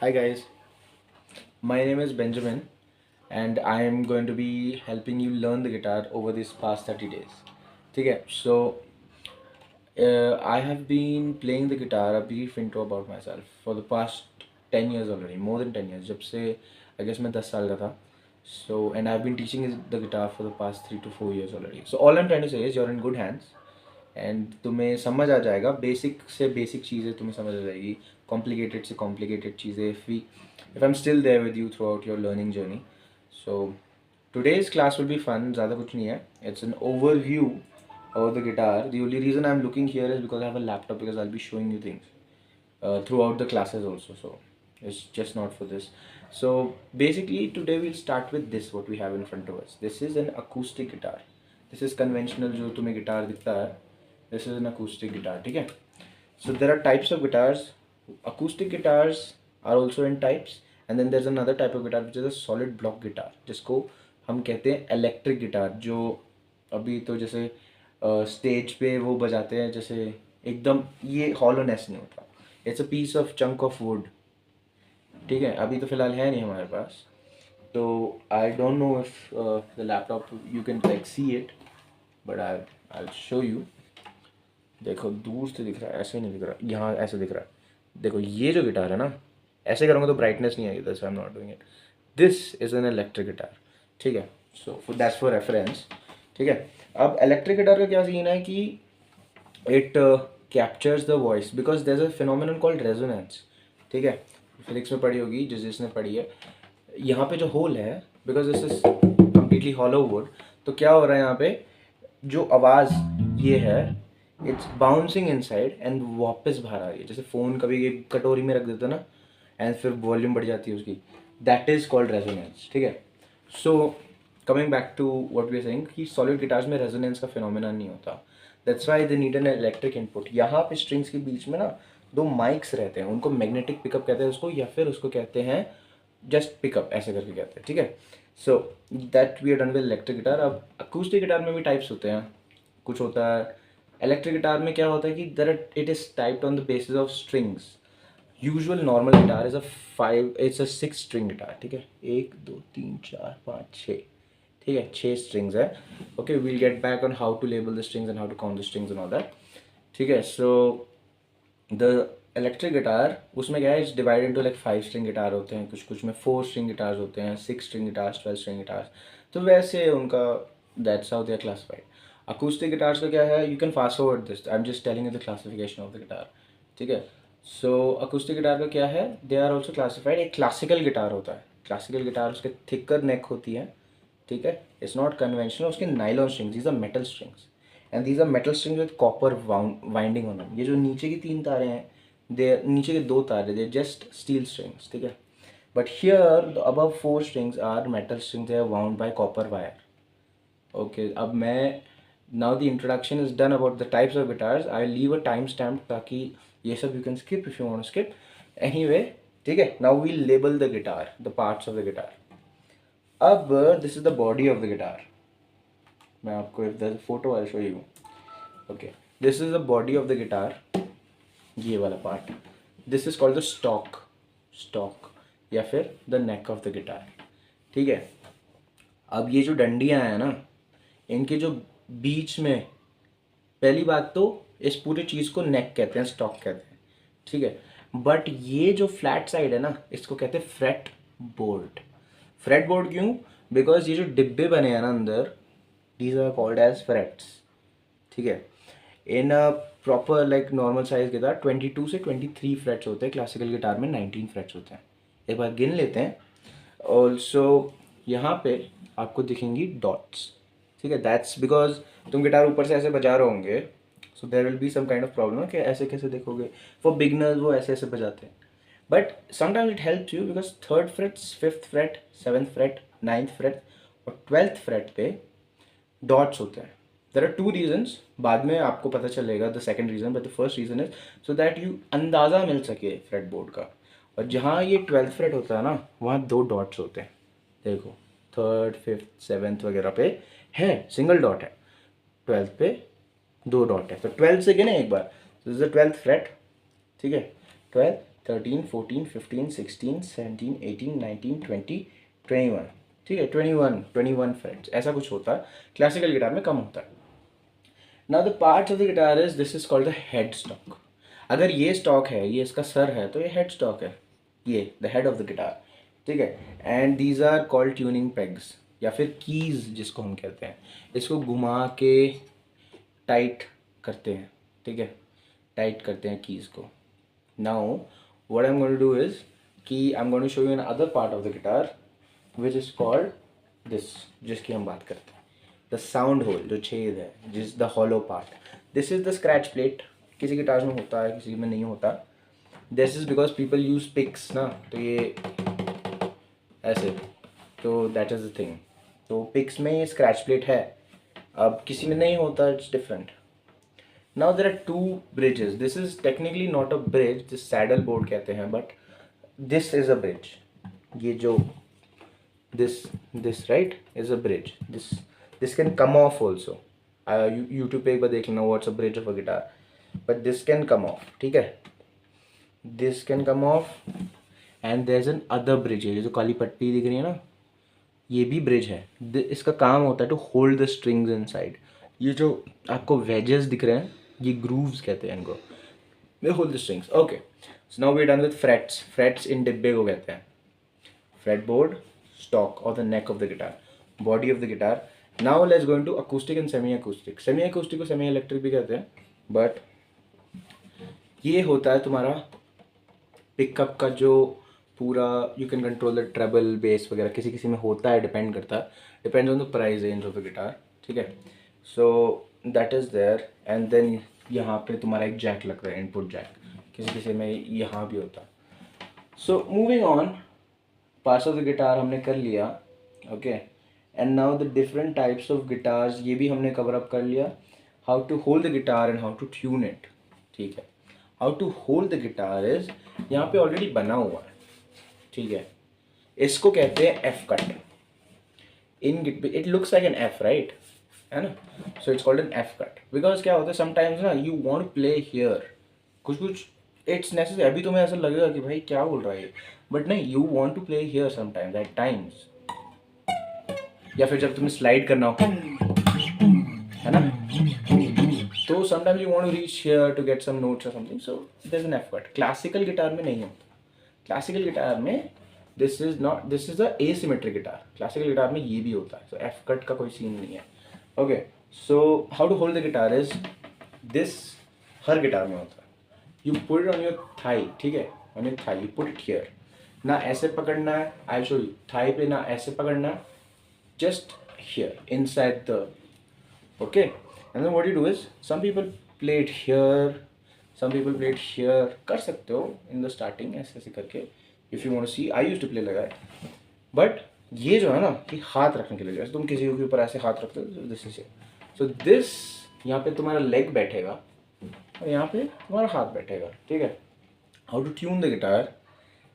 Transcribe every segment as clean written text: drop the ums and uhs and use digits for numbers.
Hi guys, my name is Benjamin and I am going to be helping you learn the guitar over these past 30 days. ठीक है, so I have been playing the guitar, a brief intro about myself, for the past 10 years already, more than 10 years, जब से I guess मैं 10 साल का था. So, and I've been teaching the guitar for the past 3 to 4 years already. So all I'm trying to say is you're in good hands. And तुम्हें समझ आ जाएगा, basic से बेसिक चीज़ें तुम्हें समझ आ जाएगी, कॉम्प्लिकेटेड से कॉम्प्लिकेटेड चीज़ें, if I am still there with you through your learning journey. So today's class will be fun. ज़्यादा कुछ नहीं है, it's an overview of the guitar. The only reason I'm looking here is because I have a laptop, because I'll be showing you things throughout the classes also. So it's just not for this. So basically today we'll start with this, what we have in front of us. This is an acoustic guitar. This is conventional जो तुम्हें guitar दिखता है. This is an acoustic guitar. ठीक है. So there are types of guitars. Acoustic guitars are also in types, and then there's another type of guitar which is a solid block guitar, जिसको हम कहते हैं electric guitar. जो अभी तो जैसे स्टेज पे वो बजाते हैं, जैसे एकदम ये हॉलोनेस नहीं होता, it's a piece of chunk of wood. ठीक है, अभी तो फिलहाल है नहीं हमारे पास, तो I don't know if the laptop you can like see it, but I show you. देखो दूर से दिख रहा है, ऐसे नहीं दिख रहा, यहाँ ऐसे दिख रहा है. देखो ये जो गिटार है ना, ऐसे करूँगा तो ब्राइटनेस नहीं आएगी, that's why I am not doing it. This is an electric guitar. ठीक है, सो दैट्स फॉर रेफरेंस. ठीक है, अब इलेक्ट्रिक गिटार का क्या सीन है कि it captures the voice because there is a phenomenon called resonance. ठीक है, फिजिक्स में पढ़ी होगी जिसने पढ़ी है. यहाँ पे जो होल है, because this is completely hollow would, तो क्या हो रहा है यहाँ पे, जो आवाज़ ये है इट्स बाउंसिंग इनसाइड एंड वापस बाहर आ रही है. जैसे फ़ोन कभी एक कटोरी में रख देते ना एंड फिर वॉल्यूम बढ़ जाती है उसकी, दैट इज़ कॉल्ड रेजोनेंस. ठीक है, so coming back to what we are saying कि सॉलिड गिटार्स में रेजोनेंस का फिनोमेना नहीं होता. That's why they need an electric input. यहाँ पे स्ट्रिंग्स के बीच में ना दो माइक्स रहते हैं, उनको मैग्नेटिक पिकअप कहते हैं उसको, या फिर उसको कहते हैं जस्ट पिकअप, ऐसे करके कहते हैं. ठीक है, so that we are done with electric guitar. अब अकूस्टिक गिटार में भी टाइप्स होते हैं. कुछ होता है इलेक्ट्रिक गिटार में क्या होता है कि there it is typed on the basis of strings. Usual normal guitar is it's a 6 string guitar. ठीक है, 1 2 3 4 5 6. ठीक है, 6 स्ट्रिंग्स है. Okay, we'll get back on how to label the strings and how to count the strings and all that. ठीक है, so the electric guitar उसमें क्या है, it's divide into like 5 string guitar होते हैं, कुछ कुछ में 4 स्ट्रिंग गिटार्स होते हैं, 6 स्ट्रिंग गिटार्स, 12 स्ट्रिंग गिटार्स. तो वैसे उनका that's how they are classified. Acoustic guitars का क्या है, you can fast forward this, I am just telling you the classification of the guitar. ठीक है, सो अकूस्टिक गिटार का क्या है, दे आर ऑल्सो क्लासिफाइड. एक क्लासिकल गिटार होता है, क्लासिकल गिटार उसके थिकर नेक होती है. ठीक है, इट्स नॉट कन्वेंशनल. उसके nylon strings, these are metal strings, and these are metal strings with copper winding on them. ये जो नीचे की 3 तारे हैं, दे नीचे के 2 तारे, दे जस्ट स्टील स्ट्रिंग्स. ठीक है, but here the above 4 strings are metal strings, they are wound by copper wire. Okay, अब मैं now the introduction is done about the types of guitars. I leave a time stamp ताकि ये सब you can skip if you want to skip. Anyway, ठीक है, now we label the guitar, the parts of the guitar. अब this is the body of the guitar. मैं आपको if the photo I show you. Okay, this is the body of the guitar, ये वाला part. This is called the stock. Stock या फिर the neck of the guitar. ठीक है, अब ये जो डंडियाँ हैं ना, इनके जो बीच में, पहली बात तो इस पूरी चीज़ को नेक कहते हैं, स्टॉक कहते हैं. ठीक है, बट ये जो फ्लैट साइड है ना, इसको कहते हैं फ्रेट बोर्ड. फ्रेट बोर्ड क्यों, बिकॉज ये जो डिब्बे बने हैं ना अंदर, these are called as frets. ठीक है, in a proper like normal size guitar 22 से 23 फ्रेट्स होते हैं, क्लासिकल गिटार में 19 फ्रेट्स होते हैं. एक बार गिन लेते हैं. ऑल्सो यहाँ पे आपको दिखेंगी डॉट्स. ठीक है, दैट्स बिकॉज तुम गिटार ऊपर से ऐसे बजा रहे होंगे, so there will be some kind of problem कि ऐसे कैसे देखोगे. फॉर बिगनर्स वो ऐसे ऐसे बजाते हैं, but sometimes it helps you because 3rd freight, 5th freight, 7th freight, 9th freight और 12th फ्रेट पे डॉट्स होते हैं. देर आर 2 रीजन्स, बाद में आपको पता चलेगा the second reason, but the first reason is so that you अंदाज़ा मिल सके फ्रेट बोर्ड का. और जहाँ ये 12th फ्रेट होता है ना, वहाँ 2 डॉट्स होते हैं. देखो 3rd, 5th, 7th वगैरह पे है सिंगल डॉट है, 12th पे 2 डॉट है. तो 12th से गिने एक बार, this is the 12th fret. ठीक है, 12th 13, 14, 15, 16, 17, 18, 19, 20, 21, ठीक है, 21 फ्रेट्स ऐसा कुछ होता है, क्लासिकल गिटार में कम होता है। Now the parts of the guitar is this is called the head stock. अगर ये स्टॉक है, ये इसका सर है, तो ये हेड स्टॉक है, ये the head of the guitar, ठीक है। And these are called tuning pegs या फिर कीज जिसको हम कहते हैं। इसको घुमा के टाइट करते हैं, ठीक है, टाइट करते हैं कीज को। Now what I am going to do is कि I am going to show you an other part of the guitar which is called this, जिसकी हम बात करते हैं, द साउंड होल, जो छेद है, जिस the hollow part. This is the scratch plate. किसी गिटार में होता है, किसी में नहीं होता। This is because people use picks ना, तो ये ऐसे, तो दैट इज द थिंग। तो पिक्स में ये स्क्रैच प्लेट है, अब किसी में नहीं होता, it's different. Now there are two bridges. This is technically not a bridge, this saddle board कहते हैं, but this is a bridge. ये जो this right is a bridge. This can come off also. YouTube पे एक बार देख लेना what's a bridge of a guitar, but this can come off, ठीक है, this can come off and there's an other bridge है, जो काली पट्टी दिख रही है ना, ये भी ब्रिज है। इसका काम होता है to hold the strings inside. ये जो आपको वेजेस दिख रहे हैं, ये ग्रूव्स कहते हैं इनको, they hold the strings. Okay, so now we done with frets. Frets इन डिब्बे को कहते हैं, fretboard, stock or the neck of the guitar, body of the guitar. Now let's go into acoustic and semi-acoustic. Semi-acoustic को semi-electric भी कहते हैं, but ये होता है तुम्हारा पिकअप का जो पूरा, you can control the treble, bass वगैरह, किसी किसी में होता है, डिपेंड करता है, depends on the price range of the guitar, ठीक है। So that is there, and then यहाँ पे तुम्हारा एक जैक लगता है, इनपुट जैक, किसी किसी में यहाँ भी होता है। So moving on, parts of the guitar हमने कर लिया, okay. And now the different types of guitars, ये भी हमने कवर अप कर लिया। How to hold the guitar and how to tune it, ठीक है। How to hold the guitar is, यहाँ पे ऑलरेडी बना हुआ है, ठीक है, इसको कहते हैं F cut. In it looks like an F, right, है ना, so it's called an F cut. Because क्या होता है समटाइम्स ना, you want to play here, कुछ इट्स नेसेसरी। अभी तुम्हें ऐसा लगेगा कि भाई क्या बोल रहा है ये, बट नहीं, you want to play here sometimes, at times, या फिर जब तुम्हें स्लाइड करना हो, है ना, तो sometimes you want to reach here to get some notes और something, so there is an F cut. Classical guitar में नहीं होता। क्लासिकल गिटार में this is a asymmetric guitar. Classical guitar में ये भी होता है, सो एफ कट का कोई सीन नहीं है, okay. So how to hold the guitar is this, हर गिटार में होता है। You put it on your thigh, ठीक है, on your thigh, you put it here. ना ऐसे पकड़ना है, आई शो यू, थाई पे ना ऐसे पकड़ना है, just here inside the, okay. And then what you do is, some people play it here, some people play it here, कर सकते हो इन द स्टार्टिंग ऐसे ऐसे करके, if you want to see. I used to play like that, but ये जो है ना कि हाथ रखने के लिए, जैसे तुम किसी के ऊपर ऐसे हाथ रखते हो, दिस इज, सो दिस, यहाँ पे तुम्हारा लेग बैठेगा और यहाँ पे तुम्हारा हाथ बैठेगा, ठीक है। How to tune the guitar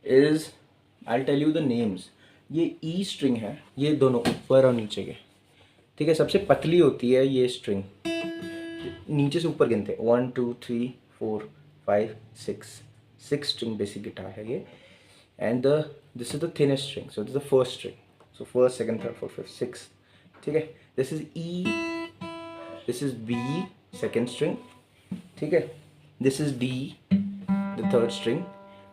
is, I tell you the names. ये ई स्ट्रिंग है, ये दोनों ऊपर और नीचे के, ठीक है। सबसे पतली होती है ये स्ट्रिंग, नीचे से ऊपर गिनते हैं, 1 2 3 4 5 6 स्ट्रिंग बेसिक गिटार है ये। And this is the thinnest string, so this is the first string, so first second third fourth fifth six, ठीक है। This is E, this is B second string, ठीक है। This is D the third string,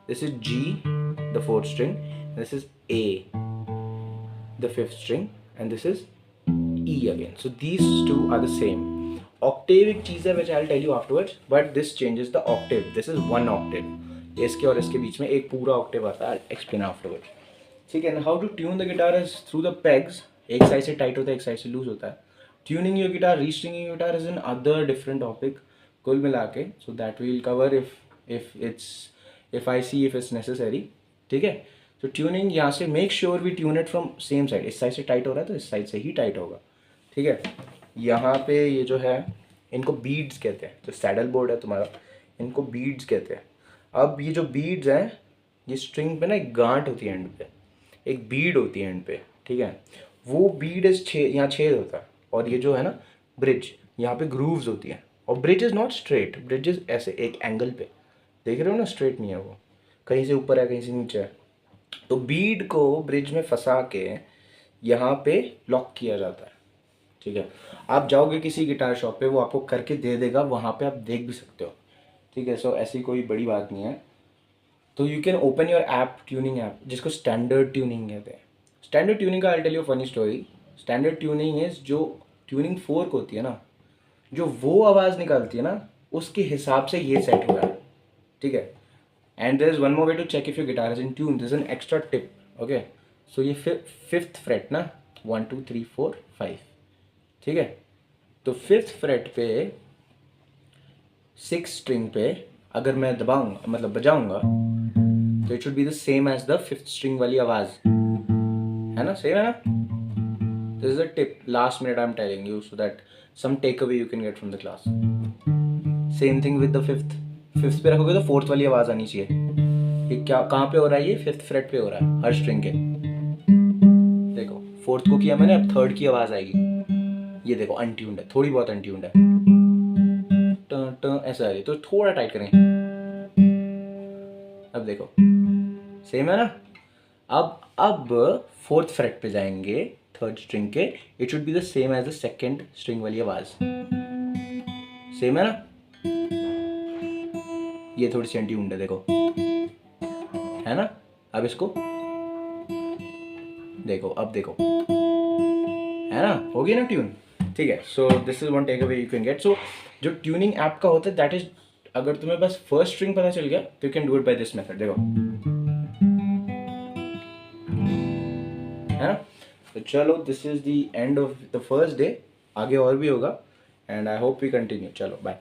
this is G the fourth string, this is A the fifth string, and this is E again. So these two are the same. Octave एक चीज़ है which I'll tell you afterwards, but this changes the octave. This is one octave. इसके और इसके बीच में एक पूरा octave आता है, I'll explain afterwards. ठीक है। How to tune the guitar is through the pegs. एक साइड से टाइट होता है, एक साइड से लूज होता है। Tuning your guitar, restringing your guitar is an other different topic. कुल मिला के, so that we'll cover if I see if it's necessary. ठीक है। तो ट्यूनिंग यहाँ से make sure we tune it from same side. इस साइड से टाइट हो रहा है तो इस साइड से ही टाइट होगा, ठीक है। यहाँ पे ये जो है, इनको बीड्स कहते हैं, जो सैडल बोर्ड है तुम्हारा, इनको बीड्स कहते हैं। अब ये जो बीड्स हैं, ये स्ट्रिंग पे ना एक गांठ होती है एंड पे, एक बीड होती है एंड पे, ठीक है। वो बीड इज यहाँ छेद होता है, और ये जो है ना ब्रिज, यहाँ पे ग्रूव्स होती हैं। और bridge is not straight, bridge is ऐसे एक एंगल पे, देख रहे हो ना, स्ट्रेट नहीं है वो, कहीं से ऊपर है कहीं से नीचे है। तो बीड को ब्रिज में फंसा के यहाँ पे लॉक किया जाता है, ठीक है। आप जाओगे किसी गिटार शॉप पे, वो आपको करके दे देगा, वहाँ पे आप देख भी सकते हो, ठीक है। सो ऐसी कोई बड़ी बात नहीं है। तो you can open your app, tuning app, जिसको स्टैंडर्ड ट्यूनिंग कहते हैं। स्टैंडर्ड ट्यूनिंग का I tell you funny story. Standard tuning is जो ट्यूनिंग फोर्क होती है ना, जो वो आवाज़ निकालती है ना, उसके हिसाब से ये सेट हुआ है, ठीक है। And there is one more way to check if your guitar is in tune, this is an extra tip, okay. So ये फिफ्थ फ्रेट ना, 1 2 3 4 5, ठीक है। तो फिफ्थ फ्रेट पे 6 स्ट्रिंग पे अगर मैं दबाऊंगा, मतलब बजाऊंगा, तो it should be the same as the fifth string वाली आवाज, है ना, सेम है ना। This is a tip, last minute I am telling you, so that some take away you can get from the class. Same thing with the fifth पे रखोगे तो fourth वाली आवाज आनी चाहिए। ये क्या कहाँ पे हो रहा है, ये फिफ्थ फ्रेट पे हो रहा है हर स्ट्रिंग के। देखो फोर्थ को किया मैंने, अब थर्ड की आवाज आएगी, ये देखो अनट्यून्ड है, थोड़ी बहुत अनट्यून्ड है, ऐसा है, तो थोड़ा टाइट करें। अब देखो सेम है ना। अब फोर्थ फ्रेट पे जाएंगे थर्ड स्ट्रिंग के, it should be the same as the second string वाली आवाज, सेम है ना। ये थोड़ी सी अनट्यून्ड है, देखो, है ना। अब इसको देखो, अब देखो, है ना, हो गई ना ट्यून, ठीक है। So this is one take away you can get. So जो ट्यूनिंग ऐप का होता है दैट इज, अगर तुम्हें बस फर्स्ट स्ट्रिंग पता चल गया तो you can do it by this method, देखो, है ना। तो चलो, this is the end of the first day, आगे और भी होगा, and I hope we continue. चलो बाय।